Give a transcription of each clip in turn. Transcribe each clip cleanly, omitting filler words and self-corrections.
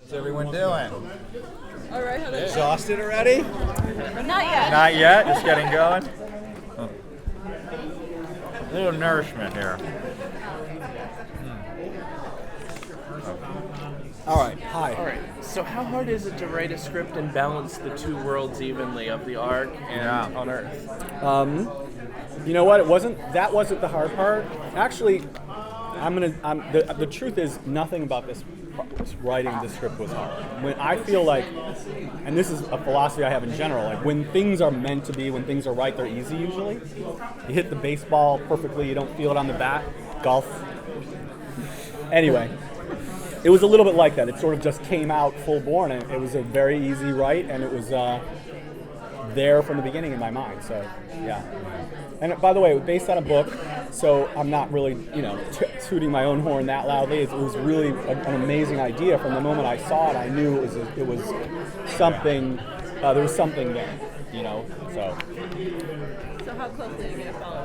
What's everyone doing? All right, how Exhausted already? Not yet. Not yet? Just getting going? Oh. A little nourishment here. All right, hi. All right. So how hard is it to write a script and balance the two worlds evenly of the Ark and on Earth? You know what? That wasn't the hard part. Actually, the truth is nothing about this writing the script was hard. When I feel like, and this is a philosophy I have in general, like when things are meant to be, when things are right, they're easy usually. You hit the baseball perfectly, you don't feel it on the bat. Golf. Anyway, it was a little bit like that. It sort of just came out full born, and it was a very easy write, and it was there from the beginning in my mind. So, yeah. And by the way, it was based on a book, so I'm not really, tooting my own horn that loudly. It was really an amazing idea. From the moment I saw it, I knew it was something. There was something there, So how closely are you going to follow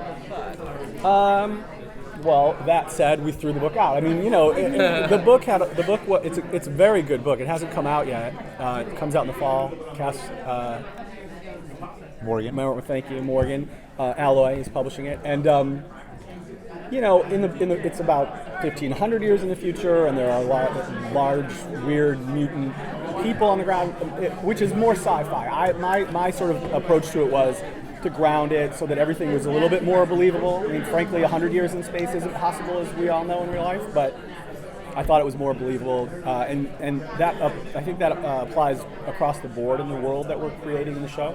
the book? Well, that said, we threw the book out. I mean, the book it's a very good book. It hasn't come out yet. It comes out in the fall. Morgan. Thank you, Morgan. Alloy is publishing it, and it's about 1,500 years in the future, and there are a lot of large, weird, mutant people on the ground, which is more sci-fi. My sort of approach to it was to ground it so that everything was a little bit more believable. I mean, frankly, 100 years in space isn't possible, as we all know in real life, but I thought it was more believable, and that I think that applies across the board in the world that we're creating in the show.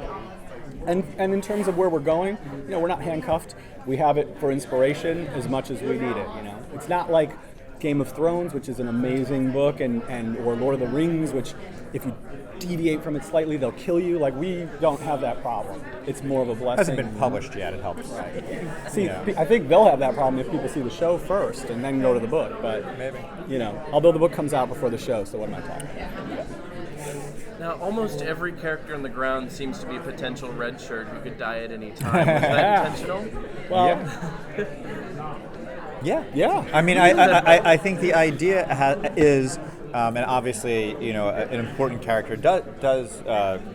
And in terms of where we're going, we're not handcuffed. We have it for inspiration as much as we need it. It's not like Game of Thrones, which is an amazing book, or Lord of the Rings, which if you deviate from it slightly, they'll kill you. Like, we don't have that problem. It's more of a blessing. Hasn't been published yet. It helps. Right. See, I think they'll have that problem if people see the show first and then go to the book. But maybe. Although the book comes out before the show, so what am I talking about? Yeah. Now, almost every character on the ground seems to be a potential red shirt who could die at any time. Is that intentional? Well, yeah. I mean, I think the idea is, and obviously, an important character does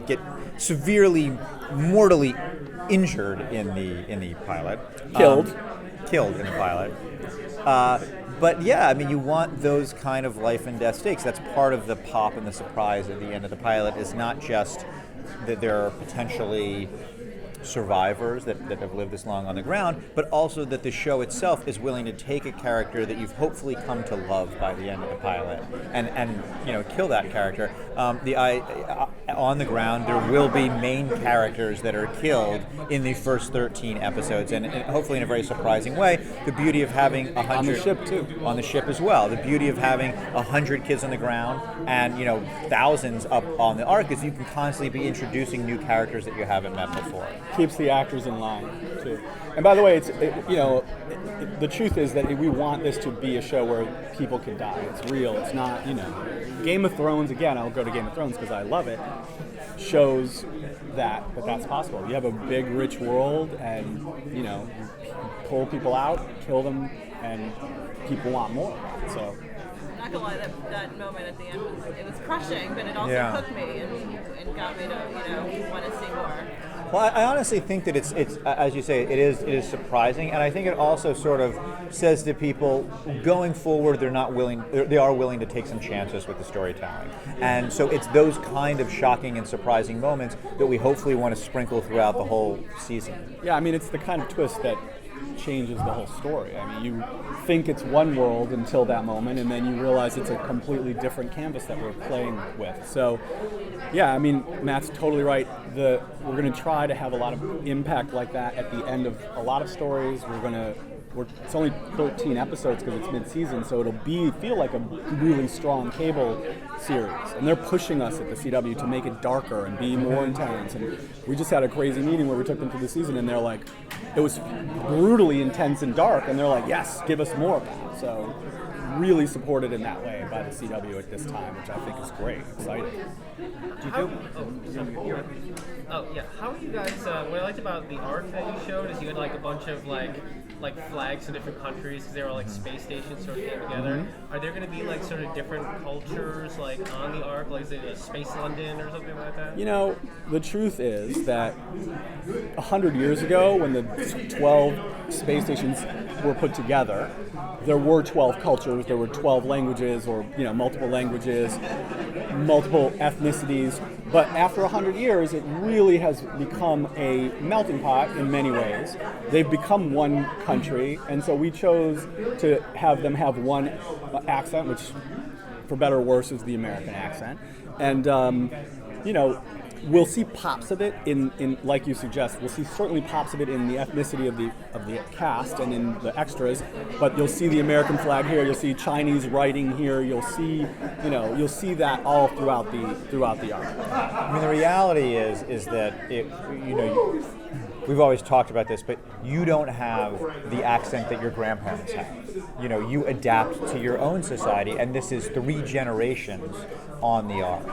get severely, mortally injured in the pilot. Killed in the pilot. But yeah, I mean, you want those kind of life and death stakes. That's part of the pop and the surprise at the end of the pilot, is not just that there are potentially survivors that have lived this long on the ground, but also that the show itself is willing to take a character that you've hopefully come to love by the end of the pilot and kill that character. On the ground, there will be main characters that are killed in the first 13 episodes, and hopefully in a very surprising way. The beauty of having 100 on the ship too. On the ship as well. The beauty of having 100 kids on the ground and thousands up on the Ark is you can constantly be introducing new characters that you haven't met before. Keeps the actors in line too. And by the way, the truth is that we want this to be a show where people can die. It's real. It's not, Game of Thrones, again, I'll go to Game of Thrones because I love it, shows that's possible. You have a big, rich world, and you pull people out, kill them, and people want more. So. Not gonna lie, that moment at the end was crushing, but it also hooked me and got me to want to see more. Well, I honestly think that it's as you say, it is surprising, and I think it also sort of says to people going forward they are willing to take some chances with the storytelling, and so it's those kind of shocking and surprising moments that we hopefully want to sprinkle throughout the whole season. Yeah, I mean, it's the kind of twist that changes the whole story. I mean, you think it's one world until that moment, and then you realize it's a completely different canvas that we're playing with. So, yeah, I mean, Matt's totally right. We're going to try to have a lot of impact like that at the end of a lot of stories. It's only 13 episodes because it's mid-season, so it'll feel like a really strong cable series. And they're pushing us at the CW to make it darker and be more intense. And we just had a crazy meeting where we took them through the season, and they're like, it was brutally intense and dark, and they're like, yes, give us more of that. So really supported in that way by the CW at this time, which I think is great, exciting. How are you guys? What I liked about the arc that you showed is you had like a bunch of like flags in different countries because they were like space stations sort of came together. Are there going to be like sort of different cultures like on the Ark, like is it a Space London or something like that? You know, the truth is that 100 years ago, when the 12 space stations were put together, there were 12 cultures, there were 12 languages, or multiple languages, multiple ethnicities. But after 100 years, it really has become a melting pot in many ways. They've become one country, and so we chose to have them have one accent, which, for better or worse, is the American accent. And we'll see pops of it in like you suggest. We'll see certainly pops of it in the ethnicity of the cast and in the extras. But you'll see the American flag here. You'll see Chinese writing here. You'll see that all throughout the arc. I mean, the reality is that we've always talked about this, but you don't have the accent that your grandparents have. You adapt to your own society, and this is 3 generations on the Ark.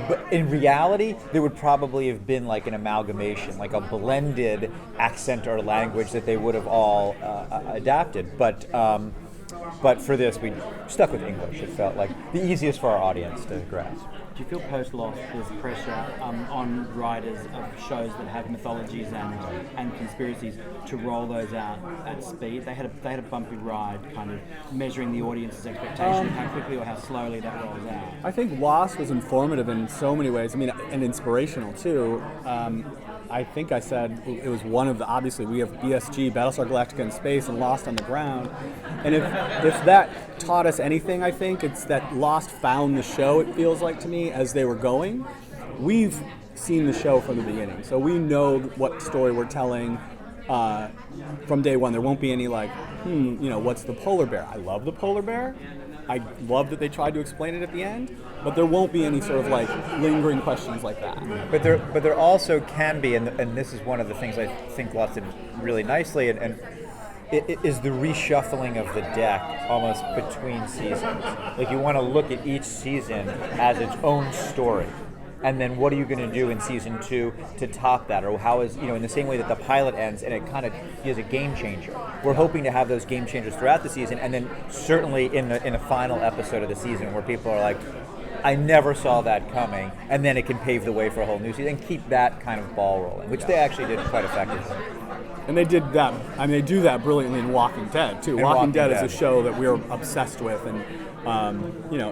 But in reality, there would probably have been like an amalgamation, like a blended accent or language that they would have all adapted. But for this, we stuck with English. It felt like the easiest for our audience to grasp. Do you feel post-Lost there's pressure on writers of shows that have mythologies and conspiracies to roll those out at speed? They had a bumpy ride, kind of measuring the audience's expectation of how quickly or how slowly that rolls out. I think Lost was informative in so many ways. I mean, and inspirational too. I think I said it was one of the, obviously we have BSG, Battlestar Galactica in space, and Lost on the ground. And if that taught us anything, I think it's that Lost found the show, it feels like to me, as they were going. We've seen the show from the beginning, so we know what story we're telling from day one. There won't be any like, what's the polar bear? I love the polar bear. I love that they tried to explain it at the end, but there won't be any sort of like lingering questions like that. But there also can be, and this is one of the things I think Lost did really nicely, and it is the reshuffling of the deck almost between seasons. Like you want to look at each season as its own story. And then what are you going to do in season 2 to top that? Or how is, in the same way that the pilot ends and it kind of is a game changer. We're hoping to have those game changers throughout the season, and then certainly in the final episode of the season where people are like, I never saw that coming, and then it can pave the way for a whole new season and keep that kind of ball rolling, which they actually did quite effectively. And they did that. I mean, they do that brilliantly in Walking Dead too. Walking Dead is a show that we're obsessed with, and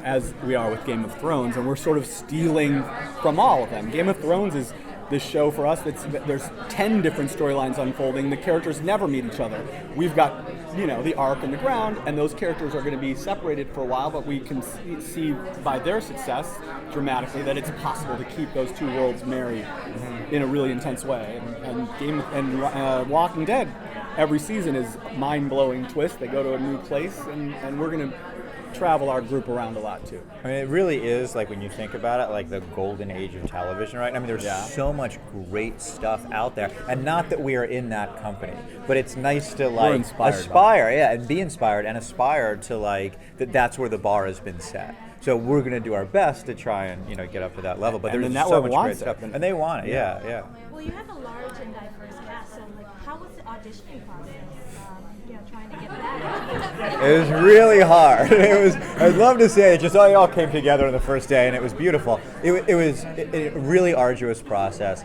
as we are with Game of Thrones, and we're sort of stealing from all of them. Game of Thrones is this show for us there's 10 different storylines unfolding. The characters never meet each other. We've got the Ark and the ground, and those characters are going to be separated for a while, but we can see by their success dramatically that it's possible to keep those 2 worlds married in a really intense way. And Walking Dead, every season is mind-blowing twist. They go to a new place, and we're going to travel our group around a lot too. I mean, it really is, like, when you think about it, like the golden age of television, right? I mean, there's so much great stuff out there, and not that we are in that company, but it's nice to like aspire, and be inspired and aspire to like that's where the bar has been set. So we're going to do our best to try and get up to that level. But there's so much great stuff, and they want it. Yeah. Well, you have a large and diverse cast, so like, how was the auditioning process? Trying to get that. It was really hard. I'd love to say it all came together on the first day, and it was beautiful. It was a really arduous process.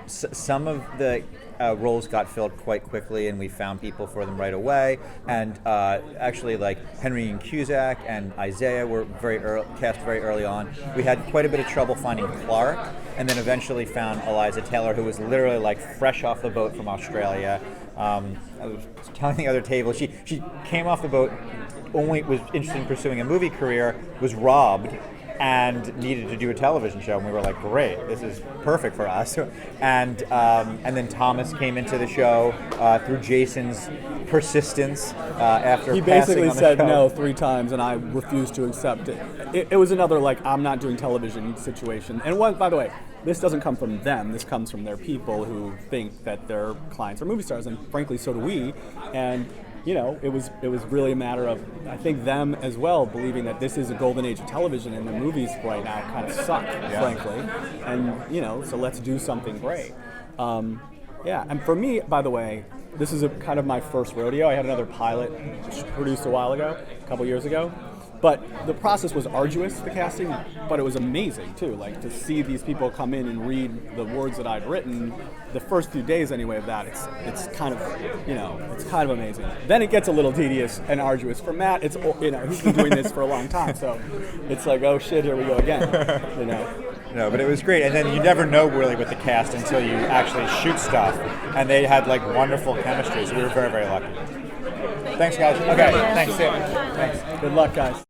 Some of the roles got filled quite quickly, and we found people for them right away. And actually, like Henry and Cusack and Isaiah were cast very early on. We had quite a bit of trouble finding Clark, and then eventually found Eliza Taylor, who was literally like fresh off the boat from Australia. I was telling the other table, she came off the boat, only was interested in pursuing a movie career, was robbed, and needed to do a television show. And we were like, great, this is perfect for us. And then Thomas came into the show through Jason's persistence after he basically said no 3 times, and I refused to accept it. It was another like, I'm not doing television situation. And by the way, this doesn't come from them. This comes from their people who think that their clients are movie stars, and frankly, so do we. And it was really a matter of, I think, them as well believing that this is a golden age of television, and the movies right now kind of suck, frankly. And so let's do something great. Yeah, and for me, by the way, this is kind of my first rodeo. I had another pilot produced a while ago, a couple years ago. But the process was arduous, the casting, but it was amazing too. Like to see these people come in and read the words that I'd written, the first few days anyway of that, it's kind of, it's kind of amazing. Then it gets a little tedious and arduous. For Matt, it's, he's been doing this for a long time, so it's like, oh shit, here we go again, No, but it was great, and then you never know really with the cast until you actually shoot stuff, and they had like wonderful chemistry, so we were very, very lucky. Thanks, guys. Okay, thanks. Thanks. Good luck, guys.